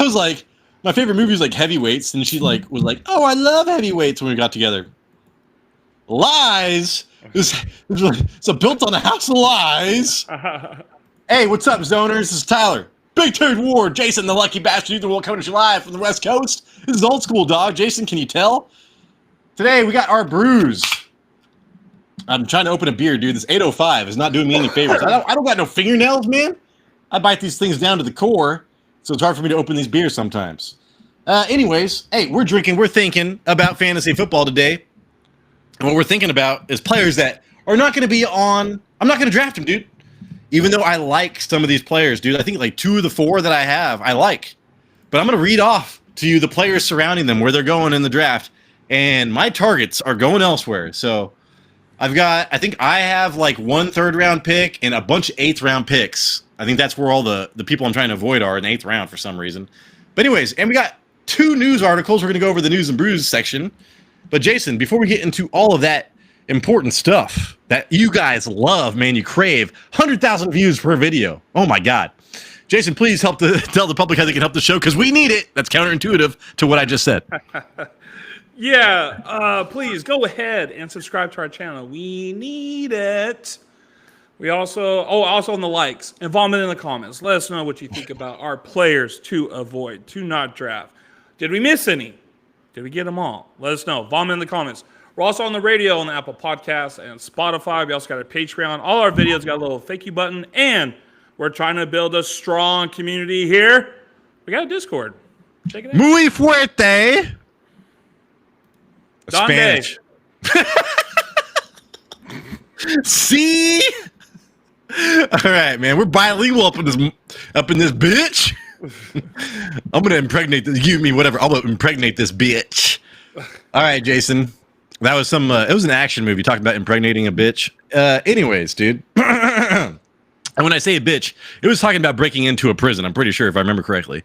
was like, my favorite movie is like Heavyweights, and she like was like, oh, I love Heavyweights when we got together. Lies. It's built on a house of lies. Hey, what's up, zoners? This is Tyler. Big Turd Ward, Jason, the lucky bastard, the world coming to you live from the West Coast. This is old school, dog. Jason, can you tell? Today we got our brews. I'm trying to open a beer, dude. This 805 is not doing me any favors. I don't got no fingernails, man. I bite these things down to the core, so it's hard for me to open these beers sometimes. Anyways, hey, we're thinking about fantasy football today. And what we're thinking about is players that are not going to be on. I'm not going to draft them, dude. Even though I like some of these players, dude. I think like 2 of the 4 that I have, I like. But I'm going to read off to you the players surrounding them, where they're going in the draft. And my targets are going elsewhere. So I think I have like 1 3rd-round pick and a bunch of 8th-round picks. I think that's where all the people I'm trying to avoid are in the 8th round for some reason. But anyways, and we got 2 news articles. We're going to go over the news and brews section. But Jason, before we get into all of that important stuff that you guys love, man, you crave, 100,000 views per video. Oh my God. Jason, please tell the public how they can help the show, because we need it. That's counterintuitive to what I just said. Yeah, please go ahead and subscribe to our channel. We need it. We also on the likes, involvement in the comments. Let us know what you think about our players to avoid, to not draft. Did we miss any? Did we get them all? Let us know. Involvement in the comments. We're also on the radio on the Apple Podcasts and Spotify. We also got a Patreon. All our videos got a little thank you button, and we're trying to build a strong community here. We got a Discord. Check it out. Muy fuerte. Donde. Spanish. See? All right, man. We're bilingual up in this bitch. I'm gonna impregnate this. Give me whatever. I'm gonna impregnate this bitch. All right, Jason. That was some. It was an action movie talking about impregnating a bitch. Anyways, dude. And when I say a bitch, it was talking about breaking into a prison. I'm pretty sure, if I remember correctly.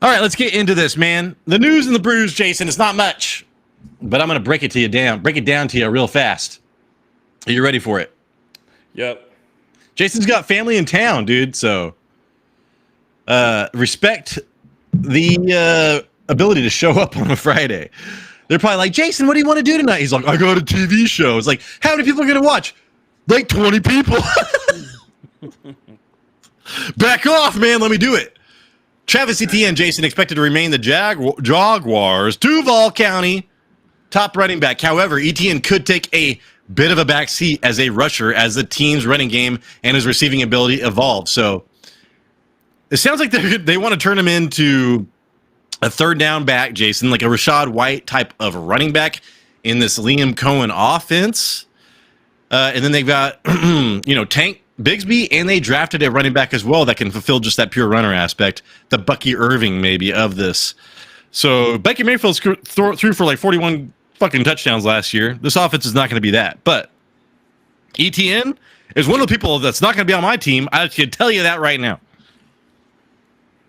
All right, let's get into this, man. The news and the brews, Jason. It's not much, but I'm gonna break it down to you real fast. Are you ready for it? Yep. Jason's got family in town, dude. So, respect the ability to show up on a Friday. They're probably like, Jason, what do you want to do tonight? He's like, I got a TV show. It's like, how many people are going to watch? Like 20 people. Back off, man. Let me do it. Travis Etienne, Jason, expected to remain the Jaguars' Duval County top running back. However, Etienne could take a bit of a back seat as a rusher as the team's running game and his receiving ability evolve. So it sounds like they want to turn him into a 3rd down back, Jason, like a Rashad White type of running back in this Liam Cohen offense. And then they've got, Tank Bigsby, and they drafted a running back as well that can fulfill just that pure runner aspect, the Bucky Irving maybe of this. So Baker Mayfield threw for like 41 fucking touchdowns last year. This offense is not going to be that. But ETN is one of the people that's not going to be on my team. I can tell you that right now.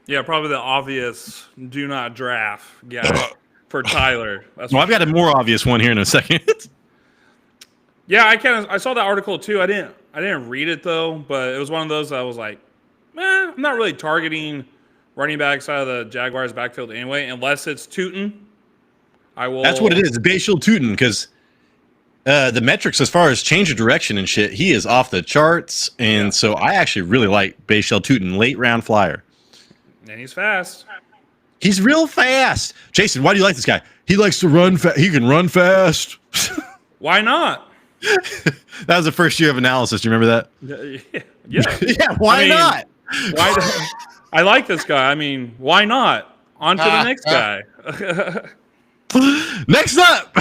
Yeah, probably the obvious do not draft guy for Tyler. I've got a more obvious one here in a second. Yeah, I saw that article too. I didn't read it though, but it was one of those that I was like, I'm not really targeting running backs out of the Jaguars backfield anyway, unless it's Tootin. That's what it is. Bashal Tootin, because the metrics as far as change of direction and shit, he is off the charts. And so I actually really like Bashal Tootin, late round flyer. And he's fast. He's real fast. Jason, why do you like this guy? He likes to run fast. He can run fast. Why not? That was the first year of analysis. Do you remember that? Yeah. Yeah, why not? I like this guy. I mean, why not? On to the next guy. Next up,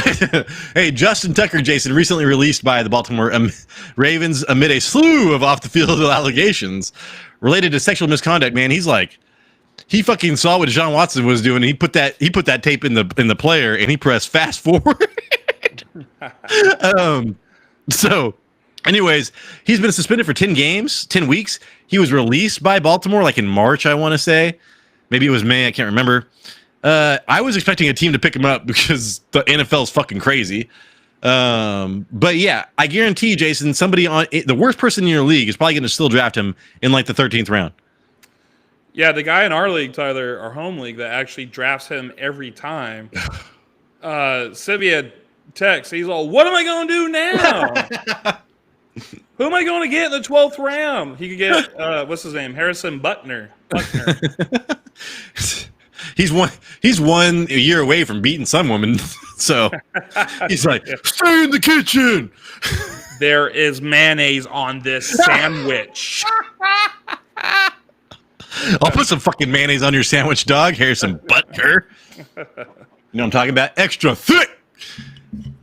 hey, Justin Tucker, Jason, recently released by the Baltimore Ravens amid a slew of off-the-field allegations related to sexual misconduct. Man, he's like, he fucking saw what Deshaun Watson was doing. And he put that tape in the player, and he pressed fast forward. So, anyways, he's been suspended for 10 weeks. He was released by Baltimore like in March, I want to say. Maybe it was May, I can't remember. I was expecting a team to pick him up because the NFL is fucking crazy. But yeah, I guarantee, Jason, somebody on the worst person in your league is probably going to still draft him in like the 13th round. Yeah, the guy in our league, Tyler, our home league, that actually drafts him every time. Sent me a text. He's all, "What am I going to do now? Who am I going to get in the 12th round?" He could get what's his name, Harrison Butker. He's one a year away from beating some woman, so he's like, "Stay in the kitchen." There is mayonnaise on this sandwich. I'll put some fucking mayonnaise on your sandwich, dog. Harrison Butker. You know what I'm talking about? Extra thick.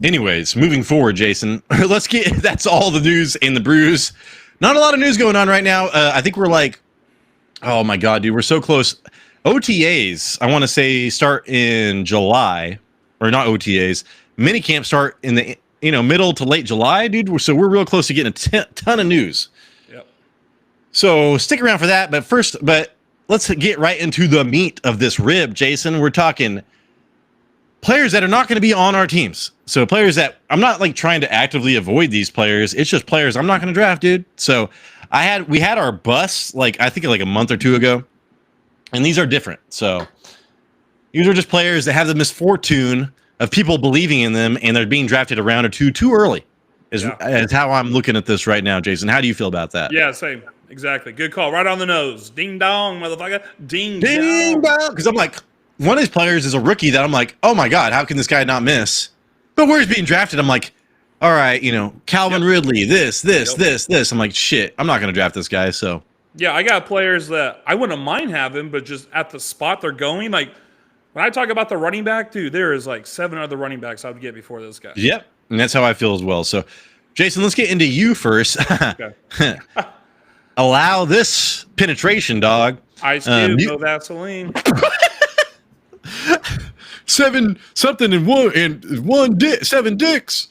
Anyways, moving forward, Jason, let's get. That's all the news in the Brews. Not a lot of news going on right now. I think we're like, oh my god, dude, we're so close. OTAs, I want to say, start in July, or not OTAs. Minicamp start in the middle to late July, dude. So we're real close to getting a ton of news. Yep. So stick around for that. But let's get right into the meat of this rib, Jason. We're talking players that are not going to be on our teams. So players that I'm not like trying to actively avoid these players. It's just players I'm not going to draft, dude. So we had our busts I think like a month or two ago. And these are different. So these are just players that have the misfortune of people believing in them, and they're being drafted a round or two too early. Is how I'm looking at this right now, Jason. How do you feel about that? Yeah, same. Exactly. Good call. Right on the nose. Ding dong, motherfucker. Ding dong. Because I'm like, one of these players is a rookie that I'm like, oh my god, how can this guy not miss? But where he's being drafted, I'm like, all right, Calvin Ridley, this. I'm like, shit, I'm not going to draft this guy. So. Yeah, I got players that I wouldn't mind having, but just at the spot they're going, like when I talk about the running back, dude, there is like 7 other running backs I would get before this guy. Yep, and that's how I feel as well. So, Jason, let's get into you first. Allow this penetration, dog. Ice Cube, no Vaseline. 7 something and 7 dicks.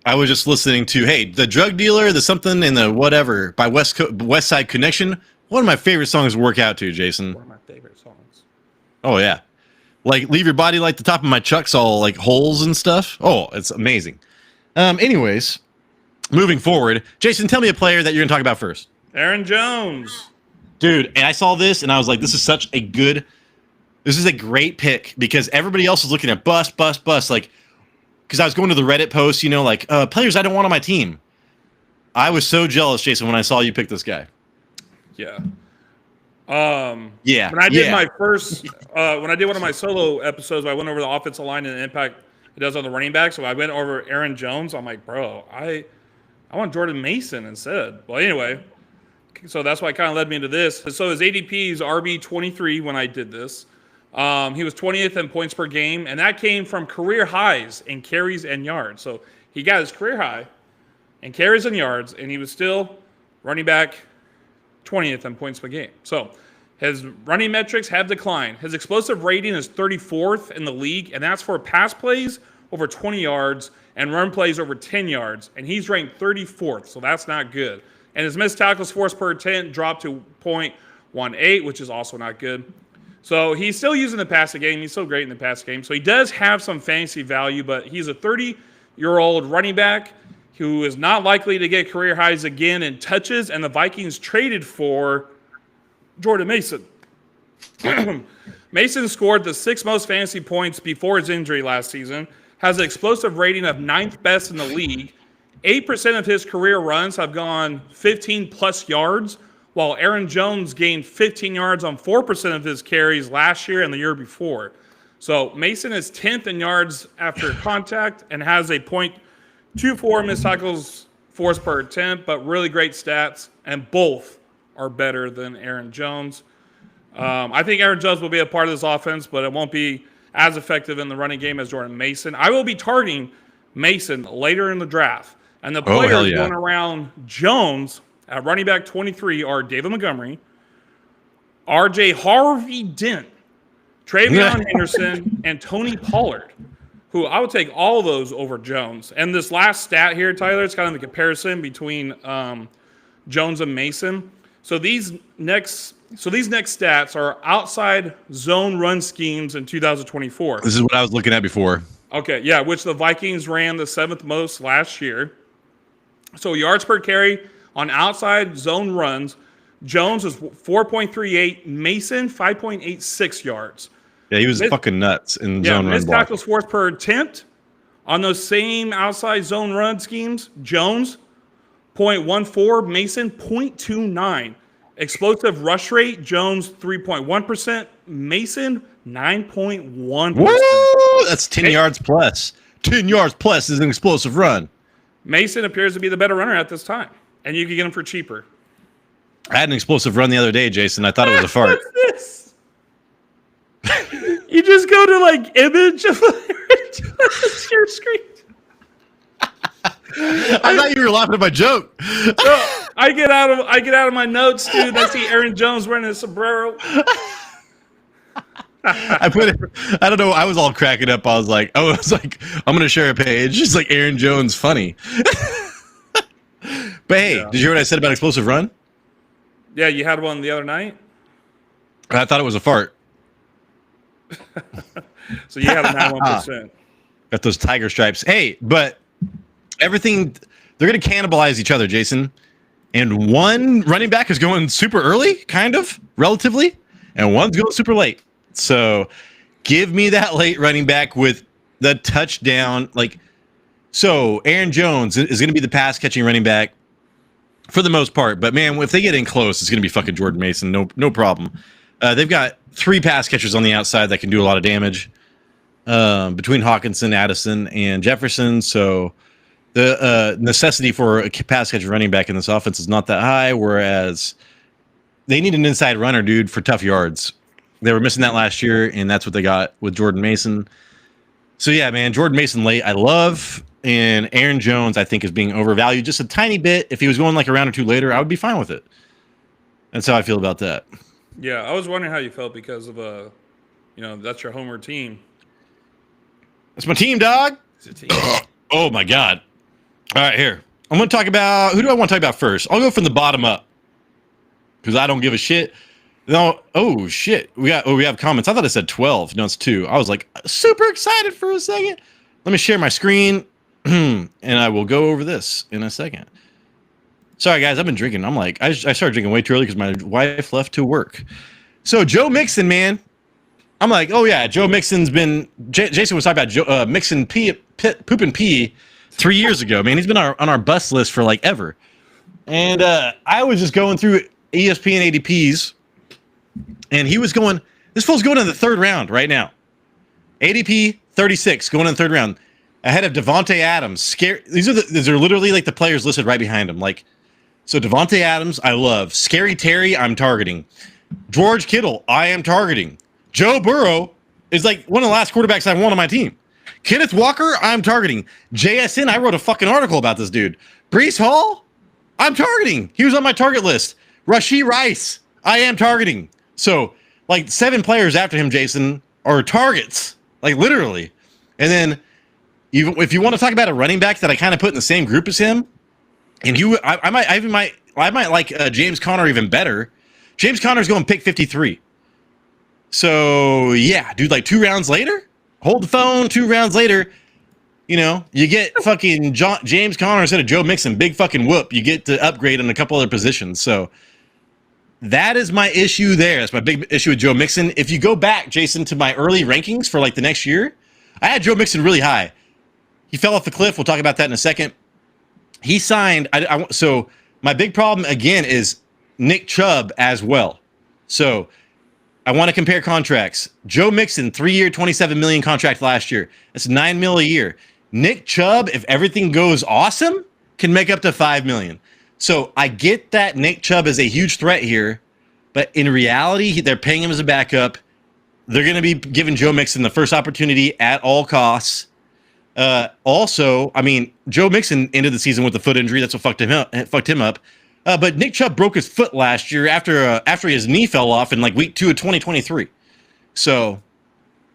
I was just listening to, the drug dealer, the something and the whatever by West Side Connection. One of my favorite songs to work out to, Jason. One of my favorite songs. Oh yeah, like leave your body like the top of my chucks, all like holes and stuff. Oh, it's amazing. Anyways, moving forward, Jason, tell me a player that you're gonna talk about first. Aaron Jones, dude. And I saw this and I was like, this is a great pick because everybody else is looking at bust, like. Because I was going to the Reddit post, players I don't want on my team. I was so jealous, Jason, when I saw you pick this guy. Yeah. Yeah. When I did my first, when I did one of my solo episodes, I went over the offensive line and the impact it does on the running back. So I went over Aaron Jones. I'm like, bro, I want Jordan Mason instead. Well, anyway, so that's why it kind of led me into this. So his ADP is RB23 when I did this. He was 20th in points per game, and that came from career highs in carries and yards. So he got his career high in carries and yards, and he was still running back 20th in points per game. So his running metrics have declined. His explosive rating is 34th in the league, and that's for pass plays over 20 yards and run plays over 10 yards, and he's ranked 34th, so that's not good. And his missed tackles forced per attempt dropped to 0.18, which is also not good. So he's still using the passing game. He's still great in the passing game. So he does have some fantasy value, but he's a 30-year-old running back who is not likely to get career highs again in touches, and the Vikings traded for Jordan Mason. Mason scored the 6th most fantasy points before his injury last season, has an explosive rating of 9th best in the league. 8% of his career runs have gone 15-plus yards, while Aaron Jones gained 15 yards on 4% of his carries last year and the year before. So Mason is 10th in yards after contact and has a .24 missed tackles forced per attempt, but really great stats, and both are better than Aaron Jones. I think Aaron Jones will be a part of this offense, but it won't be as effective in the running game as Jordan Mason. I will be targeting Mason later in the draft. And the players going around Jones at running back 23 are David Montgomery, R.J. Harvey Dent, Travion Henderson, and Tony Pollard, who I would take all of those over Jones. And this last stat here, Tyler, it's kind of the comparison between Jones and Mason. So these next stats are outside zone run schemes in 2024. This is what I was looking at before. Okay, yeah, which the Vikings ran the 7th most last year. So yards per carry on outside zone runs, Jones was 4.38. Mason 5.86 yards. Yeah, he was fucking nuts in zone run missed block. tackles forced per attempt on those same outside zone run schemes. Jones 0.14, Mason 0.29. Explosive rush rate, Jones 3.1%, Mason 9.1%. Woo! That's 10 yards plus. 10 yards plus is an explosive run. Mason appears to be the better runner at this time, and you can get him for cheaper. I had an explosive run the other day, Jason. I thought it was a fart. What's this? You just go to like image of your screen. I thought you were laughing at my joke. No, I get out of my notes, dude. I see Aaron Jones wearing a sombrero. I don't know. I was all cracking up. I was like, I'm gonna share a page. It's like Aaron Jones funny. But hey, did you hear what I said about explosive run? Yeah, you had one the other night. I thought it was a fart. So you had a 91%. Got those tiger stripes. Hey, but everything, they're going to cannibalize each other, Jason. And one running back is going super early, kind of, relatively, and one's going super late. So give me that late running back with the touchdown. So Aaron Jones is going to be the pass catching running back for the most part. But man, if they get in close, it's going to be fucking Jordan Mason. No problem. They've got 3 pass catchers on the outside that can do a lot of damage between Hawkinson, Addison, and Jefferson. So the necessity for a pass catcher running back in this offense is not that high, whereas they need an inside runner, dude, for tough yards. They were missing that last year, and that's what they got with Jordan Mason. So, yeah, man, Jordan Mason late, I love. And Aaron Jones, I think, is being overvalued just a tiny bit. If he was going like a round or two later, I would be fine with it. That's how I feel about that. Yeah, I was wondering how you felt because of that's your homer team. That's my team, dog. It's a team. Oh my God. All right, here. I'm going to talk about, who do I want to talk about first? I'll go from the bottom up because I don't give a shit. No, oh shit. We have comments. I thought it said 12. No, it's 2. I was like super excited for a second. Let me share my screen and I will go over this in a second. Sorry, guys, I've been drinking. I'm like, I started drinking way too early because my wife left to work. So Joe Mixon, man. I'm like, oh yeah, Joe Mixon's been. Jason was talking about Mixon poop and pee 3 years ago. Man, he's been on our bust list for like ever. And I was just going through ESPN ADPs, and he was going. This fool's going in the 3rd round right now. ADP 36, going in the 3rd round, ahead of Devontae Adams. These are literally like the players listed right behind him. Like, so Devontae Adams, I love. Scary Terry, I'm targeting. George Kittle, I am targeting. Joe Burrow is like one of the last quarterbacks I want on my team. Kenneth Walker, I'm targeting. JSN, I wrote a fucking article about this dude. Breece Hall, I'm targeting. He was on my target list. Rashee Rice, I am targeting. So, like 7 players after him, Jason, are targets. Like literally. And then if you want to talk about a running back that I kind of put in the same group as him, and I might like James Conner even better. James Conner's going pick 53. So yeah, dude, like 2 rounds later, hold the phone. 2 rounds later, you get fucking James Conner instead of Joe Mixon. Big fucking whoop. You get to upgrade in a couple other positions. So that is my issue there. That's my big issue with Joe Mixon. If you go back, Jason, to my early rankings for like the next year, I had Joe Mixon really high. He fell off the cliff. We'll talk about that in a second. He signed. So my big problem again is Nick Chubb as well. So I want to compare contracts. Joe Mixon, 3-year, $27 million contract last year. That's $9 million a year. Nick Chubb, if everything goes awesome, can make up to $5 million. So I get that Nick Chubb is a huge threat here, but in reality, they're paying him as a backup. They're going to be giving Joe Mixon the first opportunity at all costs. Also, I mean, Joe Mixon ended the season with a foot injury. That's what fucked him up. But Nick Chubb broke his foot last year after his knee fell off in like week 2 of 2023. So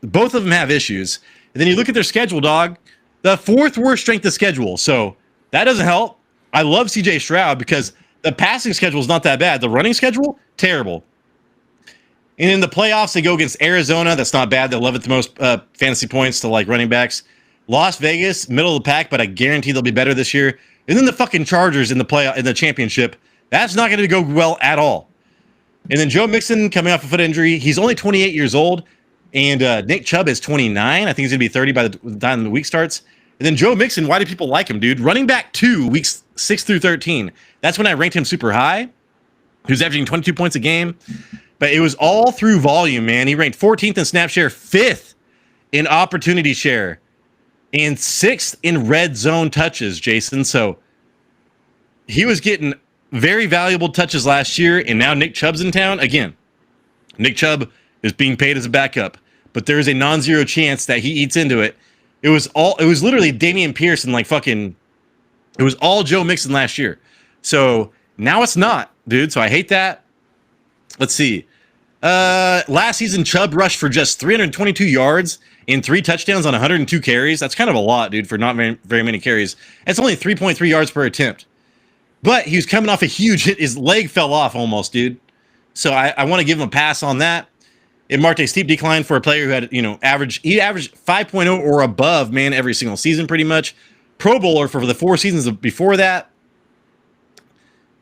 both of them have issues. And then you look at their schedule, dog. The 4th worst strength of schedule. So that doesn't help. I love CJ Stroud because the passing schedule is not that bad. The running schedule, terrible. And in the playoffs, they go against Arizona. That's not bad. They 11th most fantasy points to like running backs. Las Vegas, middle of the pack, but I guarantee they'll be better this year. And then the fucking Chargers in the championship. That's not going to go well at all. And then Joe Mixon coming off a foot injury. He's only 28 years old. And Nick Chubb is 29. I think he's going to be 30 by the time the week starts. And then Joe Mixon, why do people like him, dude? Running back 2, weeks 6 through 13. That's when I ranked him super high. He was averaging 22 points a game. But it was all through volume, man. He ranked 14th in snap share, 5th in opportunity share, and 6th in red zone touches, Jason. So he was getting very valuable touches last year, and now Nick Chubb's in town. Again, Nick Chubb is being paid as a backup, but there is a non-zero chance that he eats into it. It was literally Damian Pierce and it was all Joe Mixon last year. So now it's not, dude. So I hate that. Let's see. Last season, Chubb rushed for just 322 yards and 3 touchdowns on 102 carries. That's kind of a lot, dude, for not very many carries. It's only 3.3 yards per attempt. But he was coming off a huge hit. His leg fell off almost, dude. So I want to give him a pass on that. It marked a steep decline for a player who had, averaged 5.0 or above, man, every single season pretty much. Pro Bowler for the 4 seasons before that.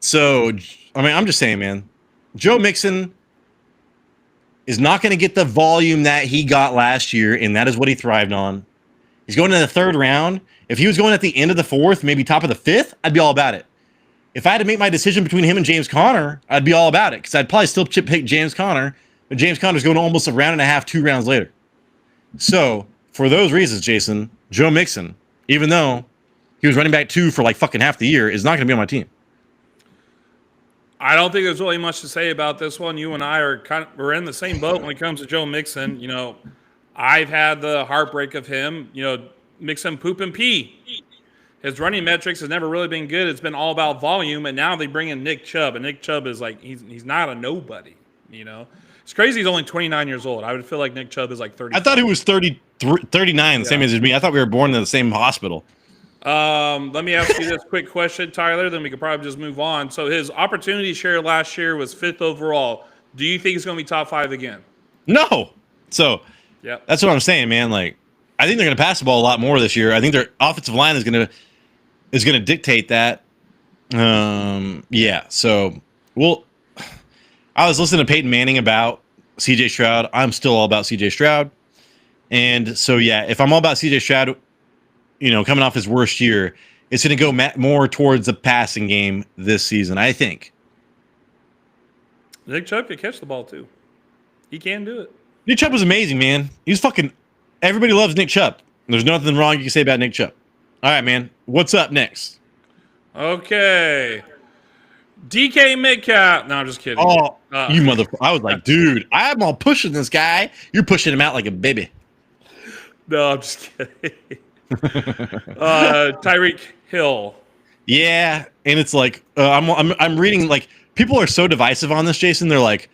So, I mean, I'm just saying, man, Joe Mixon is not going to get the volume that he got last year, and that is what he thrived on. He's going in the 3rd round. If he was going at the end of the 4th, maybe top of the 5th, I'd be all about it. If I had to make my decision between him and James Conner, I'd be all about it because I'd probably still pick James Conner, but James Conner's going almost a round and a half, 2 rounds later. So, for those reasons, Jason, Joe Mixon, even though he was running back 2 for like fucking half the year, is not going to be on my team. I don't think there's really much to say about this one. You and I we're in the same boat when it comes to Joe Mixon. I've had the heartbreak of him, Mixon poop and pee. His running metrics has never really been good. It's been all about volume, and now they bring in Nick Chubb, and Nick Chubb is like he's not a nobody. It's crazy. He's only 29 years old. I would feel like Nick Chubb is like 30. I thought he was 39, the same age as me. I thought we were born in the same hospital. Let me ask you this quick question, Tyler. Then we could probably just move on. So his opportunity share last year was 5th overall. Do you think he's going to be top 5 again? No. So that's what I'm saying, man. Like, I think they're going to pass the ball a lot more this year. I think their offensive line is going to dictate that. Yeah. So, I was listening to Peyton Manning about CJ Stroud. I'm still all about CJ Stroud. And so, yeah, if I'm all about CJ Stroud, coming off his worst year, it's going to go more towards the passing game this season, I think. Nick Chubb can catch the ball, too. He can do it. Nick Chubb was amazing, man. He's fucking... Everybody loves Nick Chubb. There's nothing wrong you can say about Nick Chubb. All right, man. What's up next? Okay. DK Metcalf. No, I'm just kidding. Oh, you motherfucker. I was like, dude, I'm all pushing this guy. You're pushing him out like a baby. No, I'm just kidding. Tyreek Hill. Yeah, and it's like I'm reading, like, people are so divisive on this, Jason. They're like,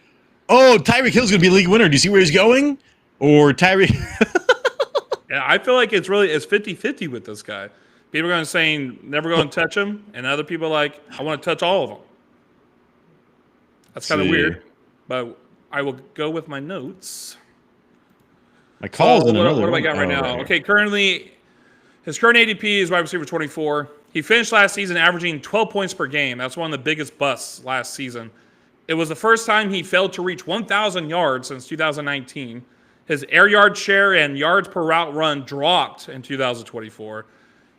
oh, Tyreek Hill's gonna be a league winner. Do you see where he's going? Or Tyreek. Yeah, I feel like it's 50-50 with this guy. People are going to say never going to touch him, and other people are like, I want to touch all of them. That's kind of weird, but I will go with my notes. My calls in what do I got right now? Right. Okay, his current ADP is wide receiver 24. He finished last season averaging 12 points per game. That's one of the biggest busts last season. It was the first time he failed to reach 1,000 yards since 2019. His air yard share and yards per route run dropped in 2024.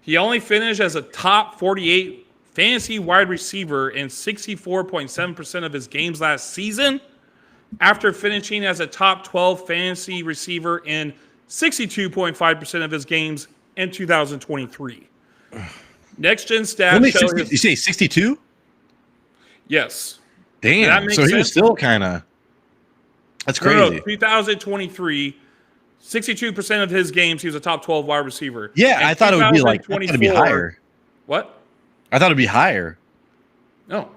He only finished as a top 48 fantasy wide receiver in 64.7% of his games last season, after finishing as a top 12 fantasy receiver in 62.5% of his games in 2023. Next gen stats show you say 62? Yes. Damn. So he was still kind of... That's crazy. No, 2023, 62% of his games, he was a top 12 wide receiver. Yeah, I thought it would be like, it'd be higher. What? I thought it'd be higher. No,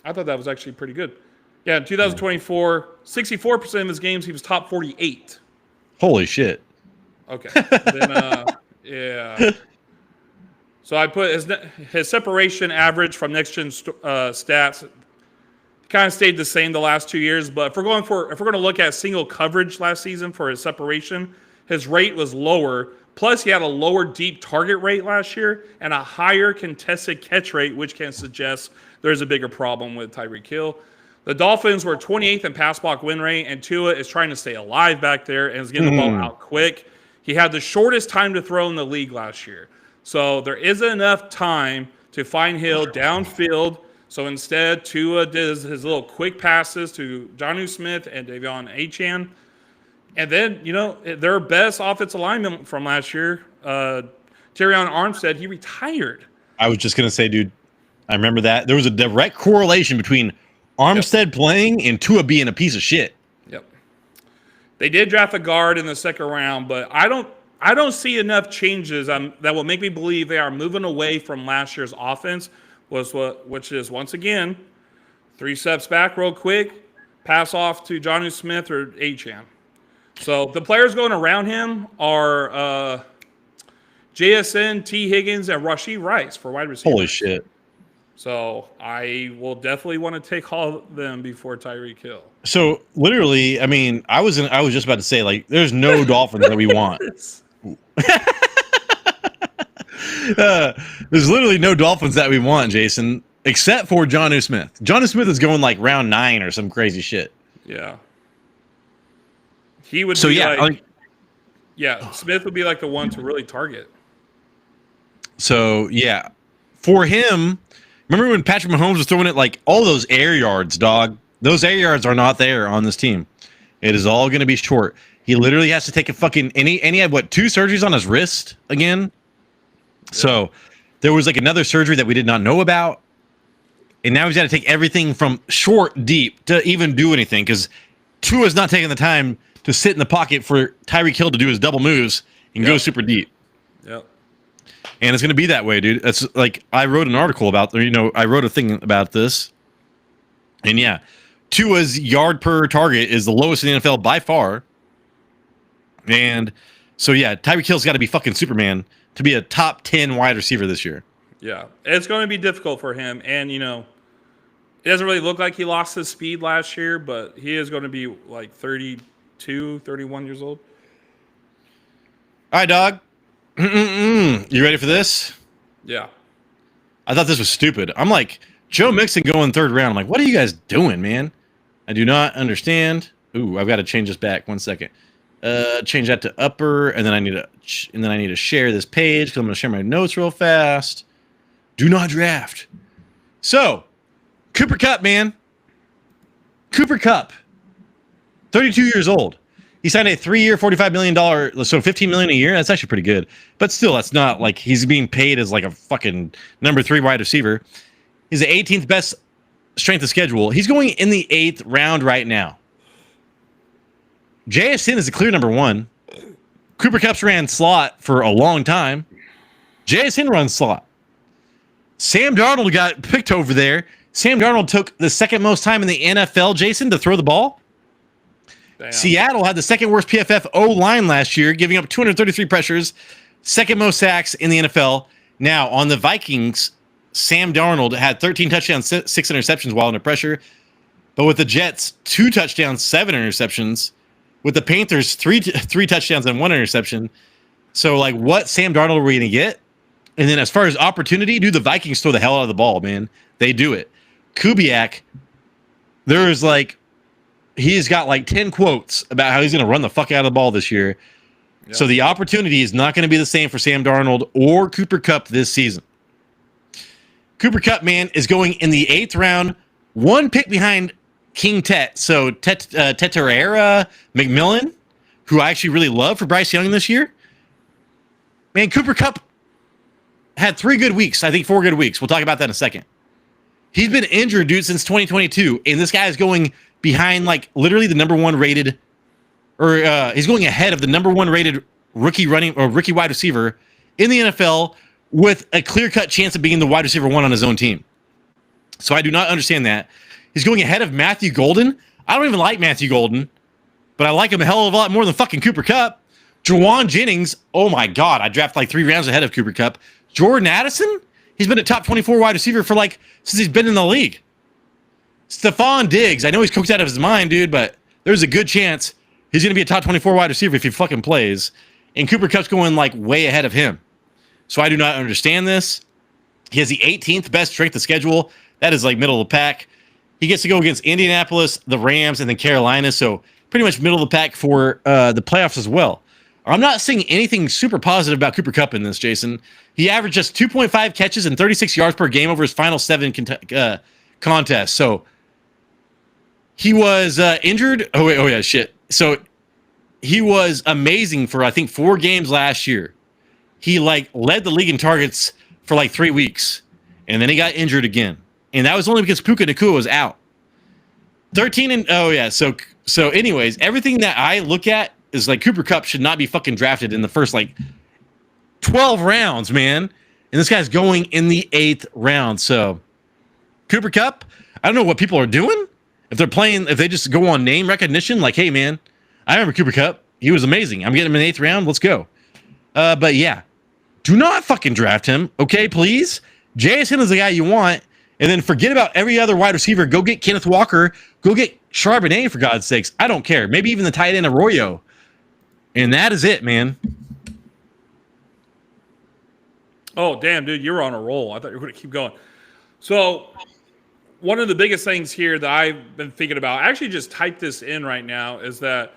I thought that was actually pretty good. Yeah, in 2024, 64% of his games, he was top 48. Holy shit. Okay. Then, yeah. So I put his separation average from next gen stats kind of stayed the same the last 2 years, but if we're going to look at single coverage last season for his separation, his rate was lower. Plus, he had a lower deep target rate last year and a higher contested catch rate, which can suggest there's a bigger problem with Tyreek Hill. The Dolphins were 28th in pass block win rate, and Tua is trying to stay alive back there and is getting the ball out quick. He had the shortest time to throw in the league last year. So there isn't enough time to find Hill downfield. So instead, Tua does his little quick passes to Jonnu Smith and De'Von Achane. And then, their best offensive lineman from last year, Terrion Armstead, he retired. I was just going to say, dude, I remember that. There was a direct correlation between Armstead playing and Tua being a piece of shit. Yep. They did draft a guard in the second round, but I don't see enough changes that will make me believe they are moving away from last year's offense, which is, once again, 3 steps back real quick, pass off to Jonnu Smith or Achane. So the players going around him are JSN, T. Higgins, and Rashee Rice for wide receiver. Holy shit. So I will definitely want to take all of them before Tyreek Hill. So literally, I mean, I was just about to say, like, there's no Dolphins that we want. There's literally no Dolphins that we want, Jason, except for Jonnu Smith. Jonnu Smith is going like round 9 or some crazy shit. Yeah. He would so be Smith would be like the one to really target. So yeah, for him, remember when Patrick Mahomes was throwing it like all those air yards, dog? Those air yards are not there on this team. It is all going to be short. He literally has to take a fucking and he had 2 surgeries on his wrist again. Yeah. So there was like another surgery that we did not know about, and now he's got to take everything from short deep to even do anything because Tua's not taking the time to sit in the pocket for Tyreek Hill to do his double moves and go super deep. Yep. And it's going to be that way, dude. That's like I wrote an article about, I wrote a thing about this. And yeah, Tua's yard per target is the lowest in the NFL by far. And so yeah, Tyreek Hill's got to be fucking Superman to be a top 10 wide receiver this year. Yeah, it's going to be difficult for him. And, it doesn't really look like he lost his speed last year, but he is going to be like 32, 31 years old. All right, dog. You ready for this? Yeah. I thought this was stupid. I'm like, Joe Mixon going 3rd round. I'm like, what are you guys doing, man? I do not understand. Ooh, I've got to change this back. 1 second. Change that to upper, and then I need to share this page because I'm going to share my notes real fast. Do not draft. So, Cooper Kupp, man. Cooper Kupp, 32 years old. He signed a 3-year, $45 million, so $15 million a year. That's actually pretty good. But still, that's not like he's being paid as like a fucking number 3 wide receiver. He's the 18th best strength of schedule. He's going in the 8th round right now. JSN is the clear number 1. Cooper Kupp's ran slot for a long time. JSN runs slot. Sam Darnold got picked over there. Sam Darnold took the 2nd most time in the NFL, Jason, to throw the ball. Damn. Seattle had the 2nd worst PFF O-line last year, giving up 233 pressures, 2nd most sacks in the NFL. Now, on the Vikings, Sam Darnold had 13 touchdowns, 6 interceptions while under pressure. But with the Jets, 2 touchdowns, 7 interceptions. With the Panthers, 3 touchdowns and 1 interception. So, like, what Sam Darnold are we going to get? And then as far as opportunity, dude, the Vikings throw the hell out of the ball, man. They do it. Kubiak, there's like, he's got like 10 quotes about how he's going to run the fuck out of the ball this year. Yep. So the opportunity is not going to be the same for Sam Darnold or Cooper Kupp this season. Cooper Kupp, man, is going in the 8th round, 1 pick behind King Tet. So Teterera McMillan, who I actually really love for Bryce Young this year. Man, Cooper Kupp had 3 good weeks. I think 4 good weeks. We'll talk about that in a second. He's been injured, dude, since 2022, and this guy is going behind, like, literally the number 1 rated, or he's going ahead of the number 1 rated rookie wide receiver in the NFL with a clear-cut chance of being the wide receiver 1 on his own team. So I do not understand that. He's going ahead of Matthew Golden. I don't even like Matthew Golden, but I like him a hell of a lot more than fucking Cooper Kupp. Jawan Jennings, oh my God, I drafted like 3 rounds ahead of Cooper Kupp. Jordan Addison, he's been a top 24 wide receiver for like since he's been in the league. Stephon Diggs, I know he's cooked out of his mind, dude, but there's a good chance he's going to be a top 24 wide receiver if he fucking plays. And Cooper Kupp's going like way ahead of him. So I do not understand this. He has the 18th best strength of schedule. That is like middle of the pack. He gets to go against Indianapolis, the Rams, and then Carolina. So pretty much middle of the pack for the playoffs as well. I'm not seeing anything super positive about Cooper Kupp in this, Jason. He averaged just 2.5 catches and 36 yards per game over his final 7 contests. So he was injured. Oh yeah, shit. So he was amazing for, I think, 4 games last year. He led the league in targets for 3 weeks, and then he got injured again. And that was only because Puka Nacua was out. 13 and so anyways, everything that I look at is Cooper Kupp should not be fucking drafted in the first 12 rounds, man. And this guy's going in the 8th round. So Cooper Kupp, I don't know what people are doing. If they just go on name recognition, hey man, I remember Cooper Kupp. He was amazing. I'm getting him in the 8th round. Let's go. But yeah, do not fucking draft him. Okay, please. J.S. Hill is the guy you want. And then forget about every other wide receiver. Go get Kenneth Walker. Go get Charbonnet, for God's sakes. I don't care. Maybe even the tight end Arroyo. And that is it, man. Oh, damn, dude. You're on a roll. I thought you were going to keep going. So one of the biggest things here that I've been thinking about, I actually just typed this in right now, is that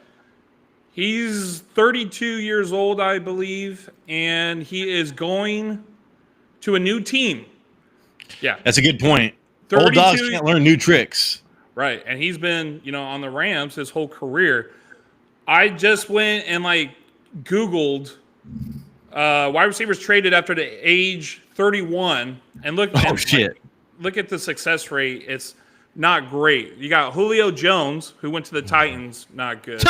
he's 32 years old, I believe, and he is going to a new team. Yeah. That's a good point. Old dogs can't learn new tricks. Right. And he's been, on the Rams his whole career. I just went and Googled wide receivers traded after the age 31 and look at the success rate. It's not great. You got Julio Jones, who went to the Titans, not good.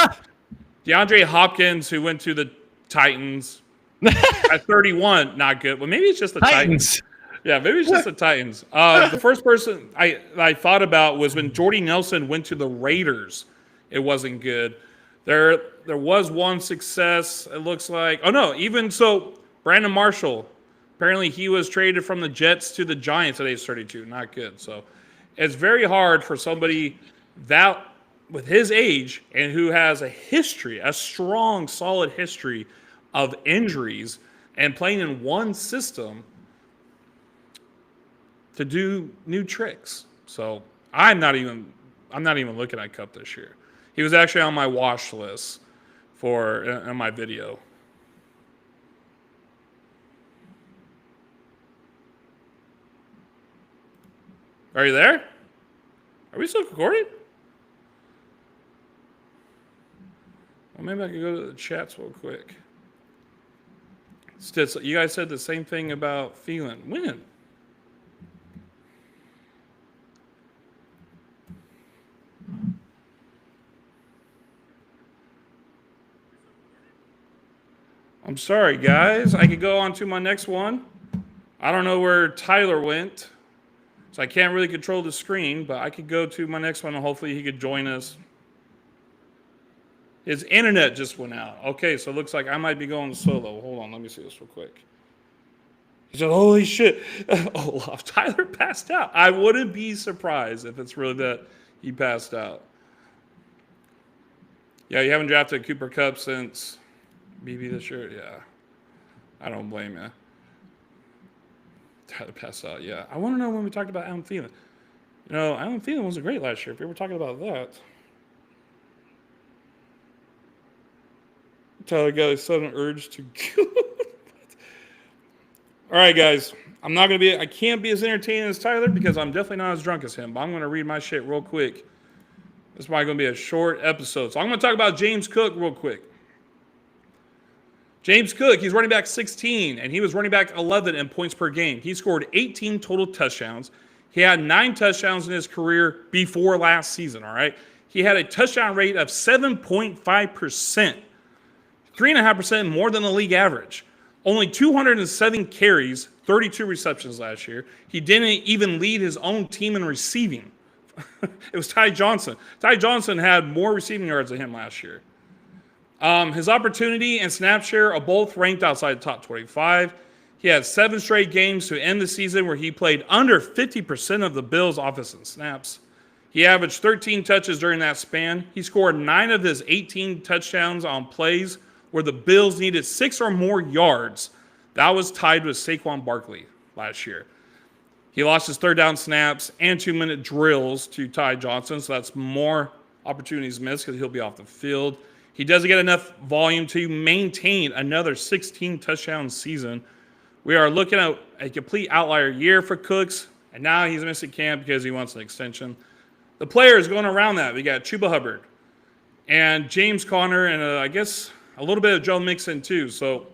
DeAndre Hopkins, who went to the Titans at 31, not good. Well, maybe it's just the Titans. Yeah, maybe it's just the Titans. The first person I thought about was when Jordy Nelson went to the Raiders. It wasn't good. There was one success, it looks like. Oh, no, even so, Brandon Marshall. Apparently, he was traded from the Jets to the Giants at age 32. Not good. So it's very hard for somebody that with his age and who has a strong, solid history of injuries and playing in one system to do new tricks. So I'm not even looking at Kupp this year. He was actually on my watch list in my video. Are you there? Are we still recording? Well, maybe I could go to the chats real quick. You guys said the same thing about Thielen. When? I'm sorry, guys. I could go on to my next one. I don't know where Tyler went, so I can't really control the screen, but I could go to my next one, and hopefully he could join us. His internet just went out. Okay, so it looks like I might be going solo. Hold on, let me see this real quick. He said, holy shit. Oh, Tyler passed out. I wouldn't be surprised if it's really that he passed out. Yeah, you haven't drafted Cooper Kupp since BB this year? Yeah. I don't blame you. Tyler passed out, yeah. I want to know when we talked about Adam Thielen. Adam Thielen wasn't great last year. If we were talking about that. Tyler got a sudden urge to go. All right, guys. I can't be as entertaining as Tyler because I'm definitely not as drunk as him, but I'm going to read my shit real quick. This is probably going to be a short episode. So I'm going to talk about James Cook real quick. James Cook, he's running back 16, and he was running back 11 in points per game. He scored 18 total touchdowns. He had 9 touchdowns in his career before last season, all right? He had a touchdown rate of 7.5%, 3.5% more than the league average. Only 207 carries, 32 receptions last year. He didn't even lead his own team in receiving. It was Ty Johnson. Ty Johnson had more receiving yards than him last year. His opportunity and snap share are both ranked outside the top 25. He had 7 straight games to end the season where he played under 50% of the Bills' offensive snaps. He averaged 13 touches during that span. He scored 9 of his 18 touchdowns on plays where the Bills needed 6 or more yards. That was tied with Saquon Barkley last year. He lost his third down snaps and 2-minute drills to Ty Johnson, so that's more opportunities missed because he'll be off the field. He doesn't get enough volume to maintain another 16 touchdown season. We are looking at a complete outlier year for Cooks, and now he's missing camp because he wants an extension. The players going around that, we got Chuba Hubbard and James Conner and I guess a little bit of Joe Mixon too. So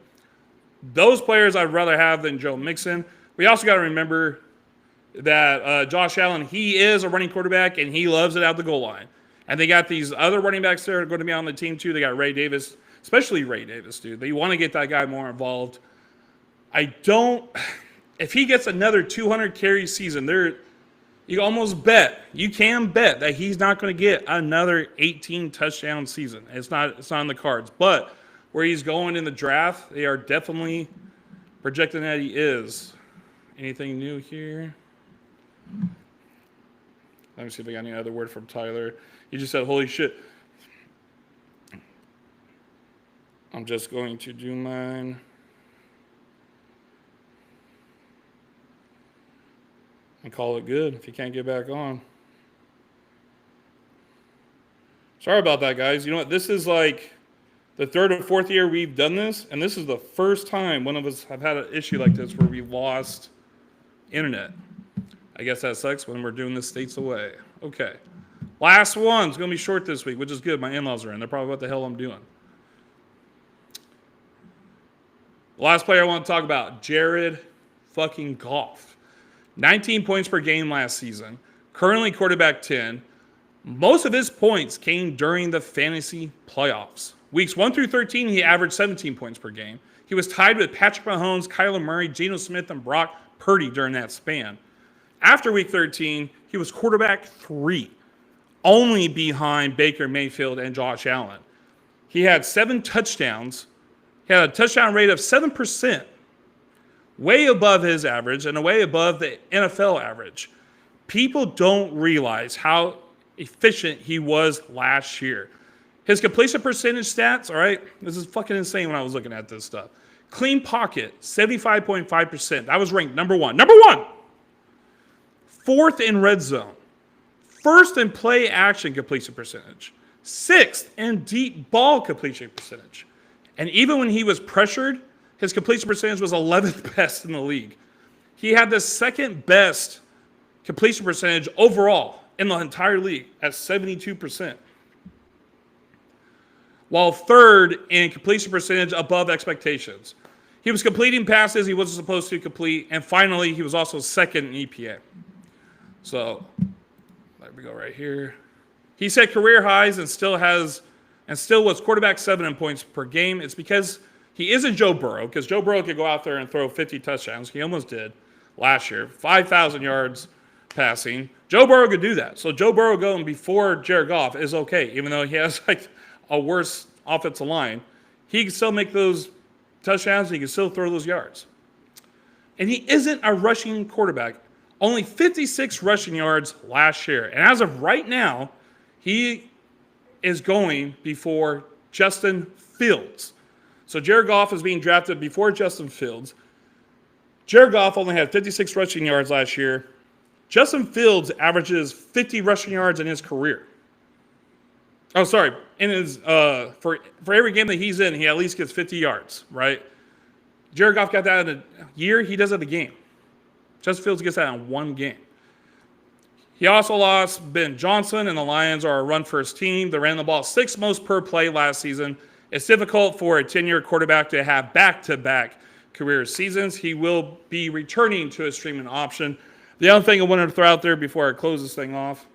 those players I'd rather have than Joe Mixon. We also got to remember that Josh Allen, he is a running quarterback, and he loves it out the goal line. And they got these other running backs that are going to be on the team, too. They got Ray Davis, especially Ray Davis, dude. They want to get that guy more involved. If he gets another 200 carry season, you almost bet, you can bet that he's not going to get another 18 touchdown season. It's not in the cards. But where he's going in the draft, they are definitely projecting that he is. Anything new here? Let me see if I got any other word from Tyler. He just said, holy shit. I'm just going to do mine. And call it good if you can't get back on. Sorry about that, guys. You know what? This is like the third or fourth year we've done this, and this is the first time one of us have had an issue like this where we've lost internet. I guess that sucks when we're doing this states away. Okay. Last one's going to be short this week, which is good. My in-laws are in. They're probably what the hell I'm doing. Last player I want to talk about, Jared fucking Goff. 19 points per game last season. Currently quarterback 10. Most of his points came during the fantasy playoffs. Weeks 1 through 13, he averaged 17 points per game. He was tied with Patrick Mahomes, Kyler Murray, Geno Smith, and Brock Purdy during that span. After week 13, he was quarterback 3, only behind Baker Mayfield and Josh Allen. He had 7 touchdowns. He had a touchdown rate of 7%, way above his average and way above the NFL average. People don't realize how efficient he was last year. His completion percentage stats, all right, this is fucking insane when I was looking at this stuff. Clean pocket, 75.5%. That was ranked number one. Number one! 4th in red zone. 1st in play action completion percentage. 6th in deep ball completion percentage. And even when he was pressured, his completion percentage was 11th best in the league. He had the 2nd best completion percentage overall in the entire league at 72%. While 3rd in completion percentage above expectations. He was completing passes he wasn't supposed to complete. And finally, he was also 2nd in EPA. So, there we go right here. He set career highs and still was quarterback 7 in points per game. It's because he isn't Joe Burrow, because Joe Burrow could go out there and throw 50 touchdowns. He almost did last year. 5,000 yards passing. Joe Burrow could do that. So Joe Burrow going before Jared Goff is okay, even though he has like a worse offensive line. He can still make those touchdowns and he can still throw those yards. And he isn't a rushing quarterback. Only 56 rushing yards last year. And as of right now, he is going before Justin Fields. So Jared Goff is being drafted before Justin Fields. Jared Goff only had 56 rushing yards last year. Justin Fields averages 50 rushing yards in his career. Oh, sorry. In his for every game that he's in, he at least gets 50 yards, right? Jared Goff got that in a year. He does it a game. Justin Fields gets that in one game. He also lost Ben Johnson, and the Lions are a run-first team. They ran the ball 6th most per play last season. It's difficult for a 10-year quarterback to have back-to-back career seasons. He will be returning to a streaming option. The other thing I wanted to throw out there before I close this thing off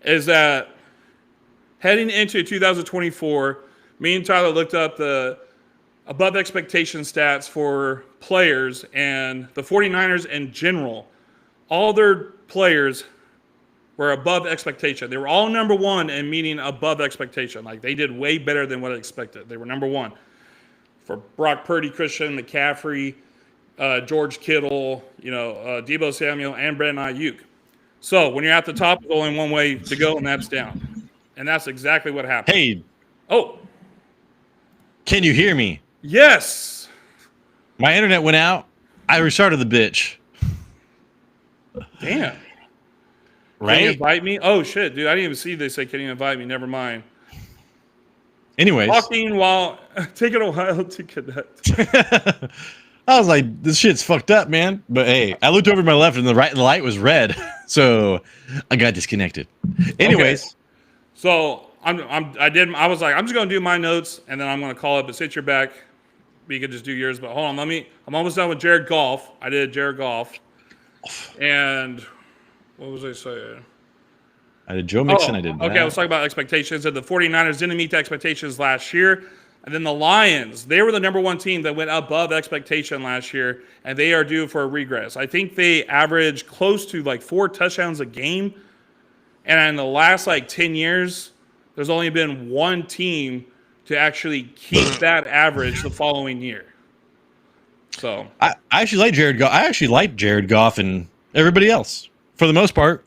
is that heading into 2024, me and Tyler looked up the above expectation stats for players, and the 49ers in general, all their players were above expectation. They were all number 1 in meeting above expectation. Like, they did way better than what I expected. They were number 1. For Brock Purdy, Christian McCaffrey, George Kittle, Deebo Samuel, and Brandon Ayuk. So when you're at the top, there's only one way to go, and that's down. And that's exactly what happened. Hey. Oh. Can you hear me? Yes. My internet went out. I restarted the bitch. Damn. Right? Can you invite me? Oh, shit, dude. I didn't even see they say, can you invite me? Never mind. Anyways. Talking while taking a while to connect. I was like, this shit's fucked up, man. But hey, I looked over to my left and the light was red. So I got disconnected. Anyways. Okay. So I was like, I'm just gonna do my notes and then I'm gonna call it, but since you're back, we could just do yours. But hold on, I'm almost done with Jared Goff. I did Jared Goff. And what was I saying? I did Joe Mixon. I did okay, I was talking about expectations. And the 49ers didn't meet the expectations last year. And then the Lions, they were the number one team that went above expectation last year, and they are due for a regress. I think they averaged close to like 4 touchdowns a game. And in the last like 10 years, there's only been one team to actually keep that average the following year. So I actually like Jared Goff. I actually like Jared Goff and everybody else for the most part.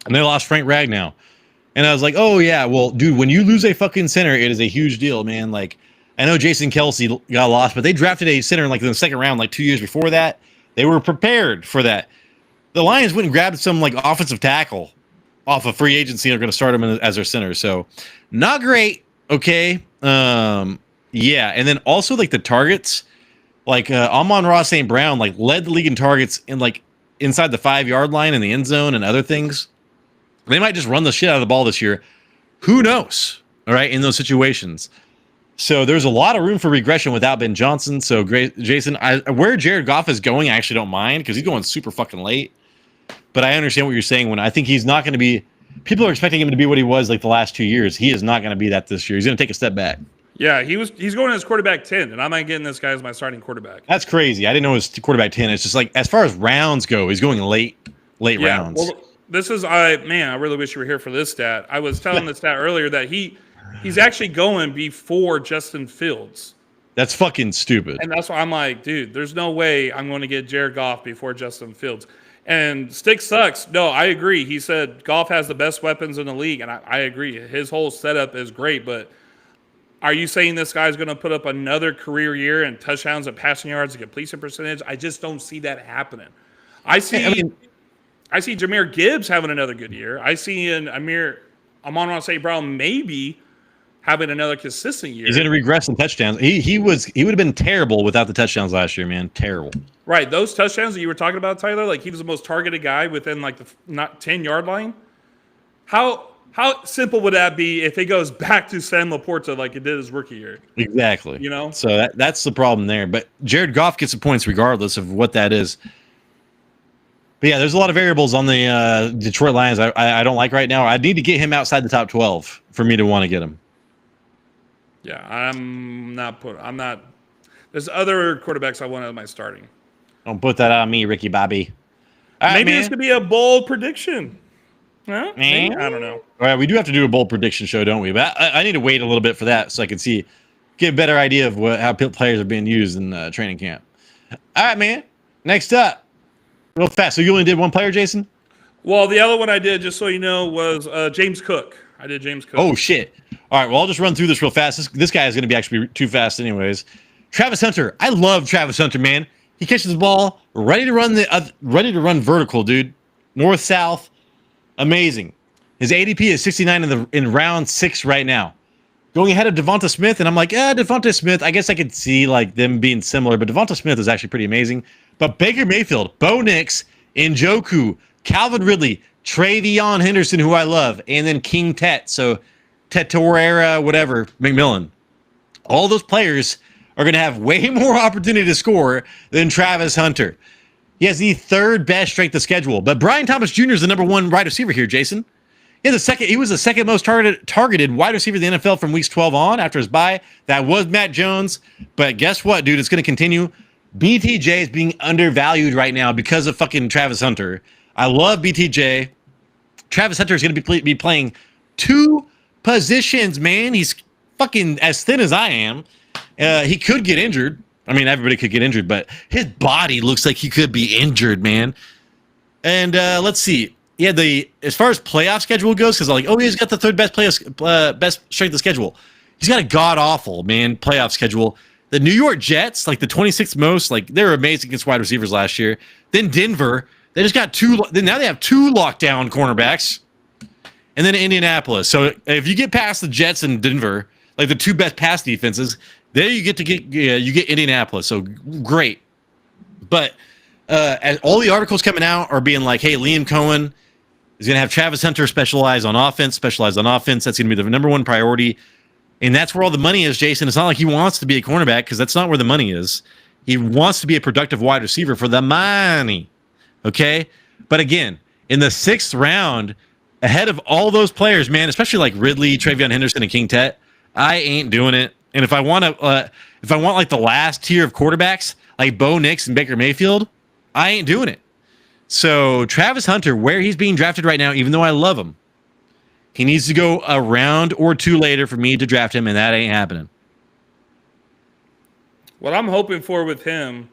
And they lost Frank Ragnow. And I was like, oh, yeah, well, dude, when you lose a fucking center, it is a huge deal, man. Like, I know Jason Kelce got lost, but they drafted a center in the second round, like 2 years before that. They were prepared for that. The Lions went and grabbed some, like, offensive tackle off of free agency and are going to start him as their center. So, not great, okay? Yeah, and then also, like, the targets, like, Amon-Ra St. Brown, like, led the league in targets in, like, inside the 5-yard line in the end zone and other things. They might just run the shit out of the ball this year. Who knows? All right, in those situations. So there's a lot of room for regression without Ben Johnson. So great, Jason. Where Jared Goff is going, I actually don't mind because he's going super fucking late. But I understand what you're saying when I think he's not going to be. People are expecting him to be what he was like the last 2 years. He is not going to be that this year. He's going to take a step back. Yeah, he's going as quarterback 10, and I'm not getting this guy as my starting quarterback. That's crazy. I didn't know it was quarterback 10. It's just like as far as rounds go, he's going late rounds. Well, this is I really wish you were here for this stat. I was telling the stat earlier that he's actually going before Justin Fields. That's fucking stupid. And that's why I'm like, dude, there's no way I'm going to get Jared Goff before Justin Fields. And Stick sucks. No, I agree. He said Goff has the best weapons in the league, and I agree. His whole setup is great, but are you saying this guy's going to put up another career year in touchdowns and passing yards and completion percentage? I just don't see that happening. I see Jahmyr Gibbs having another good year. I see Amon-Ra St. Brown maybe having another consistent year. He's going to regress in touchdowns. He would have been terrible without the touchdowns last year, man. Terrible. Right, those touchdowns that you were talking about, Tyler, like he was the most targeted guy within like the not 10-yard line. How simple would that be if it goes back to Sam Laporta like it did his rookie year? Exactly. You know? So that's the problem there. But Jared Goff gets the points regardless of what that is. But yeah, there's a lot of variables on the Detroit Lions I don't like right now. I need to get him outside the top 12 for me to want to get him. Yeah, I'm not. There's other quarterbacks I want at my starting. Don't put that on me, Ricky Bobby. Maybe this could be a bold prediction. Huh? Maybe? I don't know. All right, we do have to do a bold prediction show, don't we? But I need to wait a little bit for that so I can get a better idea of how players are being used in training camp. All right, man. Next up, real fast. So you only did one player, Jason? Well, the other one I did, just so you know, was James Cook. I did James Cook. Oh, shit. All right, well, I'll just run through this real fast. This guy is going to be actually too fast anyways. Travis Hunter. I love Travis Hunter, man. He catches the ball, ready to run vertical, dude. North, south. Amazing. His ADP is 69 in round 6 right now. Going ahead of Devonta Smith, and I'm like, Devonta Smith, I guess I could see like them being similar, but Devonta Smith is actually pretty amazing. But Baker Mayfield, Bo Nix, Njoku, Calvin Ridley, Travion Henderson, who I love, and then King Tet. So Tetorera, whatever, McMillan. All those players are going to have way more opportunity to score than Travis Hunter. He has the 3rd best strength of schedule, but Brian Thomas Jr. is the number 1 wide receiver here, Jason. He was the second most targeted wide receiver in the NFL from weeks 12 on after his bye. That was Matt Jones, but guess what, dude? It's going to continue. BTJ is being undervalued right now because of fucking Travis Hunter. I love BTJ. Travis Hunter is going to be playing 2 positions, man. He's fucking as thin as I am. He could get injured. I mean, everybody could get injured, but his body looks like he could be injured, man. And let's see. Yeah, as far as playoff schedule goes, because like, he's got the 3rd best strength of schedule. He's got a god-awful, man, playoff schedule. The New York Jets, like the 26th most, like they're amazing against wide receivers last year. Then Denver, They just got two. Now they have two lockdown cornerbacks, and then Indianapolis. So if you get past the Jets and Denver, like the two best pass defenses, there you get Indianapolis. So great. But as all the articles coming out are being like, hey, Liam Cohen is going to have Travis Hunter specialize on offense. That's going to be the number one priority. And that's where all the money is, Jason. It's not like he wants to be a cornerback because that's not where the money is. He wants to be a productive wide receiver for the money. Okay? But again, in the 6th round, ahead of all those players, man, especially like Ridley, Travion Henderson, and King Tut, I ain't doing it. And if I want like the last tier of quarterbacks, like Bo Nix and Baker Mayfield, I ain't doing it. So Travis Hunter, where he's being drafted right now, even though I love him, he needs to go a round or two later for me to draft him, and that ain't happening. What I'm hoping for with him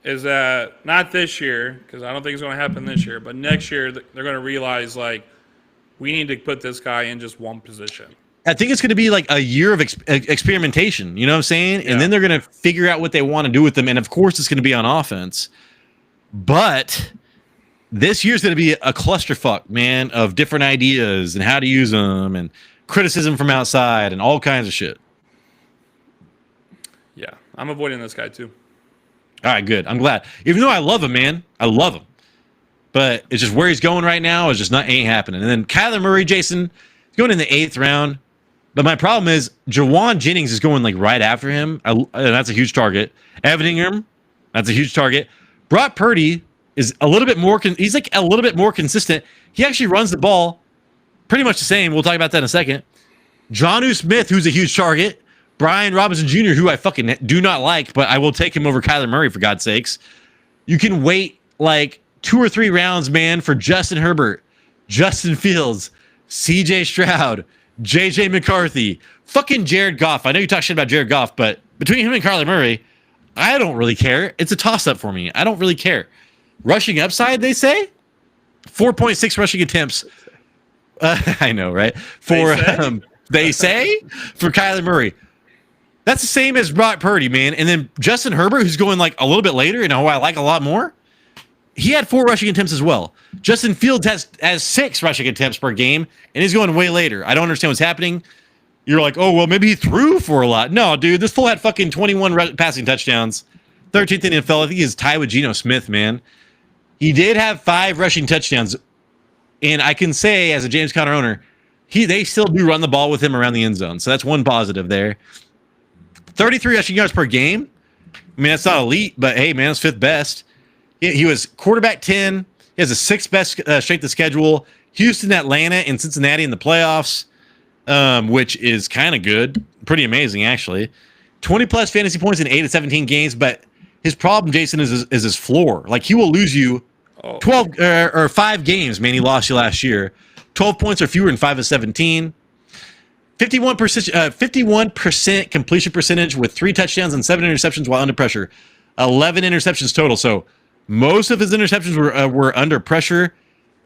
is that not this year, because I don't think it's going to happen this year, but next year they're going to realize, like, we need to put this guy in just one position. I think it's going to be like a year of experimentation. You know what I'm saying? Yeah. And then they're going to figure out what they want to do with them. And, of course, it's going to be on offense. But this year's going to be a clusterfuck, man, of different ideas and how to use them and criticism from outside and all kinds of shit. Yeah, I'm avoiding this guy too. All right, good. I'm glad. Even though I love him, man. I love him. But it's just where he's going right now is just ain't happening. And then Kyler Murray, Jason, he's going in the 8th round. But my problem is Jawan Jennings is going like right after him. And that's a huge target. Evan Ingram, that's a huge target. Brock Purdy is a little bit more. He's like a little bit more consistent. He actually runs the ball pretty much the same. We'll talk about that in a second. Jonnu Smith, who's a huge target. Brian Robinson Jr., who I fucking do not like, but I will take him over Kyler Murray for God's sakes. You can wait like 2 or 3 rounds, man, for Justin Herbert, Justin Fields, CJ Stroud, JJ McCarthy, fucking Jared Goff. I know you talk shit about Jared Goff, but between him and Kyler Murray, I don't really care. It's a toss-up for me. I don't really care. Rushing upside, they say? 4.6 rushing attempts. I know, right? They say for Kyler Murray. That's the same as Brock Purdy, man. And then Justin Herbert, who's going like a little bit later and who I like a lot more, he had 4 rushing attempts as well. Justin Fields has 6 rushing attempts per game, and he's going way later. I don't understand what's happening. You're like, oh, well, maybe he threw for a lot. No, dude, this fool had fucking 21 passing touchdowns. 13th in the NFL. I think he's tied with Geno Smith, man. He did have 5 rushing touchdowns. And I can say, as a James Conner owner, they still do run the ball with him around the end zone. So that's one positive there. 33 rushing yards per game. I mean, that's not elite, but hey, man, it's 5th best. He was quarterback 10. He has the 6th best strength of schedule. Houston, Atlanta, and Cincinnati in the playoffs, which is kind of good. Pretty amazing, actually. 20-plus fantasy points in 8 of 17 games, but his problem, Jason, is his floor. Like, he will lose you 12 or 5 games, man. He lost you last year. 12 points or fewer in 5 of 17. 51% completion percentage with 3 touchdowns and 7 interceptions while under pressure. 11 interceptions total. So most of his interceptions were under pressure.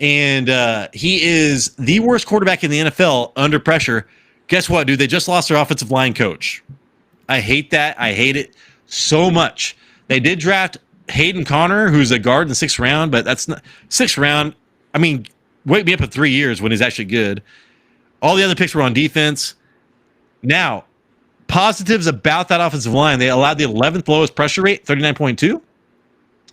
And he is the worst quarterback in the NFL under pressure. Guess what, dude? They just lost their offensive line coach. I hate that. I hate it so much. They did draft Hayden Conner, who's a guard in the 6th round, but that's not 6th round. I mean, wake me up in 3 years when he's actually good. All the other picks were on defense. Now, positives about that offensive line. They allowed the 11th lowest pressure rate, 39.2,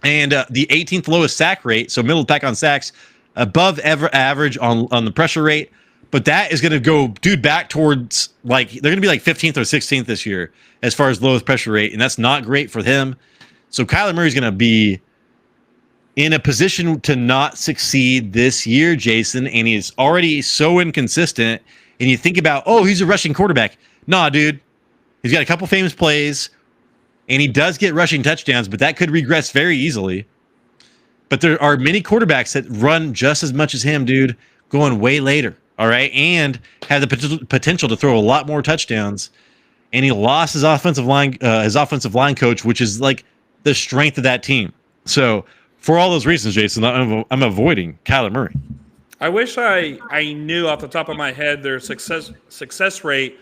and the 18th lowest sack rate, so middle of the pack on sacks, above average on the pressure rate. But that is going to go, dude, back towards, like, they're going to be like 15th or 16th this year as far as lowest pressure rate, and that's not great for him. So Kyler Murray's going to be in a position to not succeed this year, Jason, and he's already so inconsistent. And you think about, oh, he's a rushing quarterback. Nah, dude. He's got a couple famous plays, and he does get rushing touchdowns, but that could regress very easily. But there are many quarterbacks that run just as much as him, dude, going way later, all right, and have the potential to throw a lot more touchdowns. And he lost his offensive line coach, which is like the strength of that team. So for all those reasons, Jason, I'm avoiding Kyler Murray. I wish I knew off the top of my head their success rate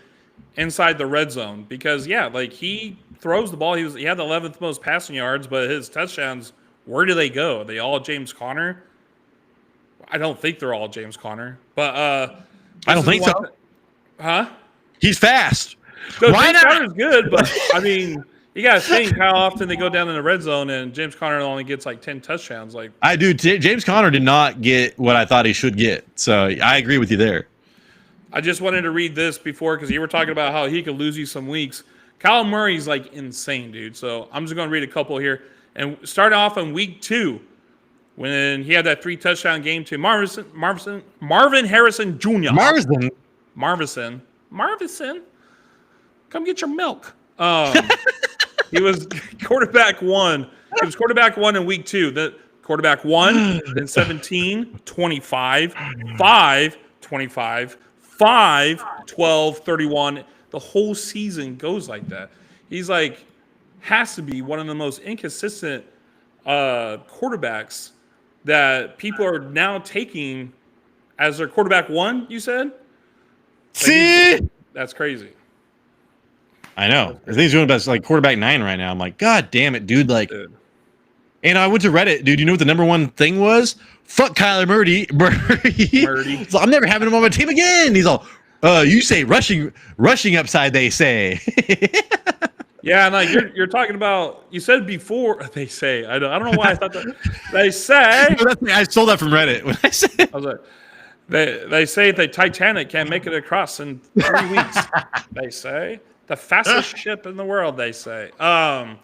inside the red zone, because, yeah, like, he throws the ball. He had the 11th most passing yards, but his touchdowns where do they go? Are they all James Conner? I don't think they're all James Conner, but I don't think so. Huh? He's fast. No, Why James not? Conner's good, but I mean, you got to think how often they go down in the red zone, and James Conner only gets like 10 touchdowns. Like I do. James Conner did not get what I thought he should get, so I agree with you there. I just wanted to read this before because you were talking about how he could lose you some weeks. Kyle Murray's like insane, dude. So I'm just going to read a couple here. And start off in week 2 when he had that 3 touchdown game to Marvin Harrison Jr. Marvin. Come get your milk. He was quarterback 1. He was quarterback 1 in week 2. The quarterback 1 in 17, 25, 5, 25, 5, 12, 31. The whole season goes like that. He's like, has to be one of the most inconsistent quarterbacks that people are now taking as their quarterback 1, you said? See? That's crazy. I know. I think he's doing best like quarterback 9 right now. I'm like, God damn it, dude. Like, and I went to Reddit, dude. You know what the number one thing was? Fuck Kyler Murray. So I'm never having him on my team again. He's all, you say rushing upside, they say. Yeah, and like you're talking about, you said before, they say. I don't know why I thought that. They say. I stole that from Reddit. When I said, I was like, they say the Titanic can't make it across in 3 weeks. They say. The fastest ship in the world, they say. Damn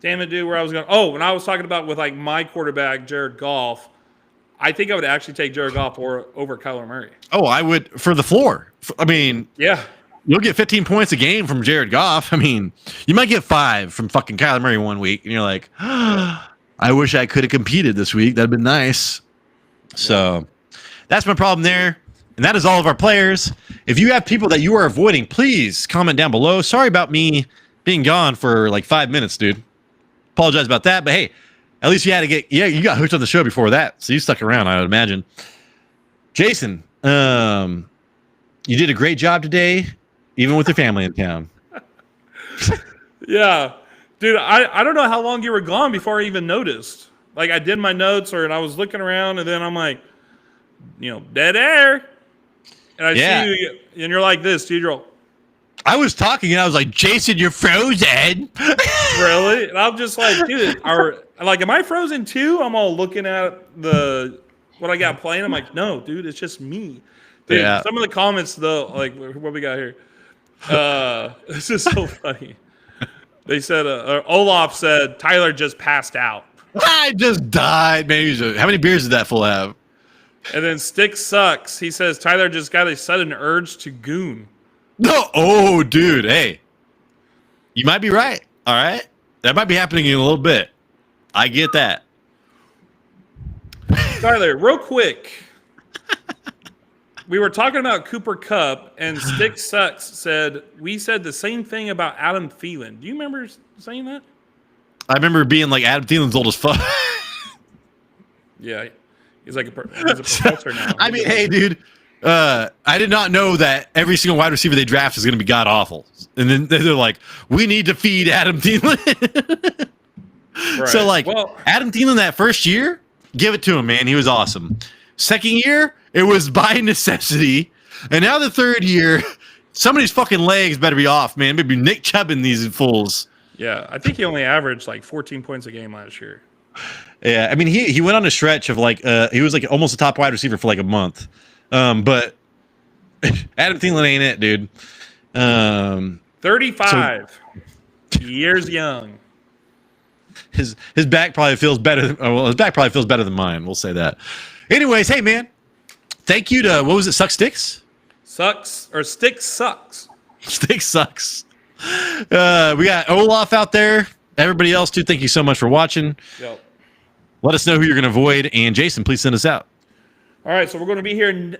it, dude, where I was going. Oh, when I was talking about with like my quarterback, Jared Goff, I think I would actually take Jared Goff over Kyler Murray. Oh, I would for the floor. I mean, yeah. You'll get 15 points a game from Jared Goff. I mean, you might get 5 from fucking Kyler Murray one week, and you're like, I wish I could have competed this week. That'd been nice. So that's my problem there. And that is all of our players. If you have people that you are avoiding, please comment down below. Sorry about me being gone for like 5 minutes, dude. Apologize about that. But hey, at least you had to you got hooked on the show before that. So you stuck around, I would imagine. Jason, you did a great job today, even with your family in town. Yeah. Dude, I don't know how long you were gone before I even noticed. Like I did my notes and I was looking around and then I'm like, dead air. And I see you, and you're like this, dude. I was talking, and I was like, Jason, you're frozen. Really? And I'm just like, dude, am I frozen too? I'm all looking at what I got playing. I'm like, no, dude, it's just me. Dude, some of the comments, though, like, what we got here? This is so funny. They said, Olaf said, Tyler just passed out. I just died, man. How many beers did that fool have? And then Stick Sucks. He says Tyler just got a sudden urge to goon. No, oh, dude, hey, you might be right. All right, that might be happening in a little bit. I get that. Tyler, real quick, we were talking about Cooper Kupp, and Stick Sucks said we said the same thing about Adam Thielen. Do you remember saying that? I remember being like Adam Thielen's old as fuck. Yeah. He's like a professor now. I mean, hey, dude, I did not know that every single wide receiver they draft is going to be god awful. And then they're like, we need to feed Adam Thielen. Right. So, like, Adam Thielen that first year, give it to him, man. He was awesome. Second year, it was by necessity. And now the third year, somebody's fucking legs better be off, man. Maybe Nick Chubb in these fools. Yeah, I think he only averaged like 14 points a game last year. Yeah, I mean, he went on a stretch of like he was like almost a top wide receiver for like a month, but Adam Thielen ain't it, dude. 35 years young. His back probably feels better. His back probably feels better than mine. We'll say that. Anyways, hey man, thank you to what was it? Suck Sticks? Sucks or Stick Sucks? Stick Sucks. We got Olaf out there. Everybody else too. Thank you so much for watching. Yep. Let us know who you're going to avoid. And Jason, please send us out. All right. So we're going to be here.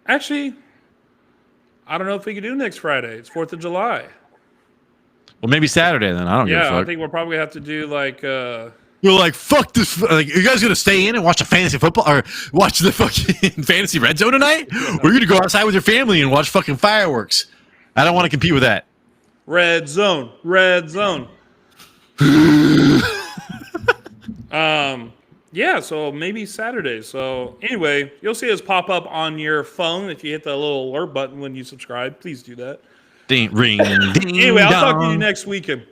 Actually, I don't know if we can do next Friday. It's 4th of July. Well, maybe Saturday then. I don't give a fuck. Yeah, I think we'll probably have to do like... We're like, fuck this. Like, are you guys going to stay in and watch a fantasy football or watch the fucking fantasy red zone tonight? Or you're going to go outside with your family and watch fucking fireworks? I don't want to compete with that. Red zone. Red zone. Yeah, so maybe Saturday. So anyway, you'll see us pop up on your phone if you hit the little alert button when you subscribe. Please do that. Ding, ring, ding, Anyway, I'll talk to you dong. next weekend.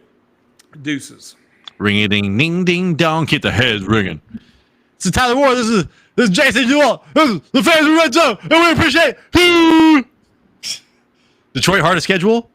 Deuces. Ring a ding, ding, ding, dong. Get the heads ringing. This is Tyler Ward. This is Jason Duval. This is the fans of Red Zone, and we appreciate Detroit hardest schedule.